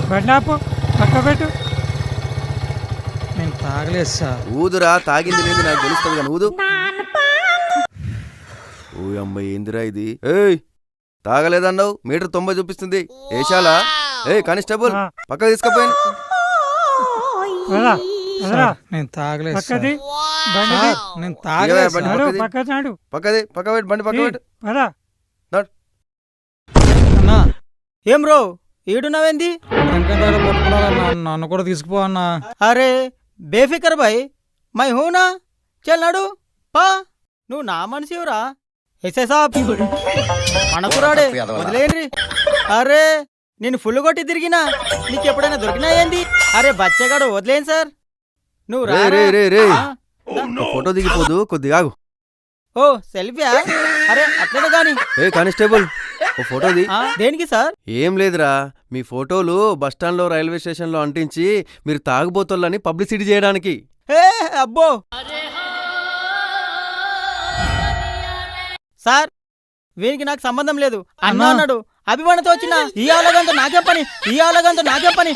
బండాపు పక్క పెట్టు. నేను తాగలేదు సార్. ఊదురా, తాగింది లేదు నాకు తెలుస్తుంది కానీ ఊదు. ఓ అమ్మాయి ఏందిరా ఇది? ఏయ్ తాగలేదన్నావు, మీటర్ 90 చూపిస్తుంది. ఏషాలా? కానిస్టేబుల్ పక్క తీసుకుపోయాను. నేను తాగలేదు. నేను పక్కది పక్క పెట్టు, బండి పక్క పెట్టు. ఏం రో ఏడున్నావేంది? నన్ను కూడా తీసుకుపో అన్నా. అరే బేఫికర్ భాయ్, మై హూనా, చల్ నడు పా. నువ్వు నా మనిషివరా ఎస్ఐ సాబ్, మనకురాడే వదిలేయండి. అరే నేను ఫుల్ కొట్టి తిరిగినా, నీకెప్పుడైనా దొరికినా ఏంది? అరే బచ్చగాడు వదిలేను సార్. నువ్వు ఫోటో దిగిపోదు, కొద్దిగా ఆగు. ఓ సెల్ఫీయా? అరే అట్లనే గాని. కానిస్టేబుల్ ఓ ఫోటో ది. దేనికి సార్? ఏం లేదురా, మీ ఫోటోలు బస్టాండ్ లో, రైల్వే స్టేషన్ లో అంటించి మీరు తాగుబోతోళ్ళని పబ్లిసిటీ చేయడానికి. అబ్బో సార్, వీనికి నాకు సంబంధం లేదు అన్నా అన్నాడు. అభిమానంతో వచ్చిన ఈ ఆలగంతో నాకేం పని, ఈ ఆలగంతో నాకేం పని.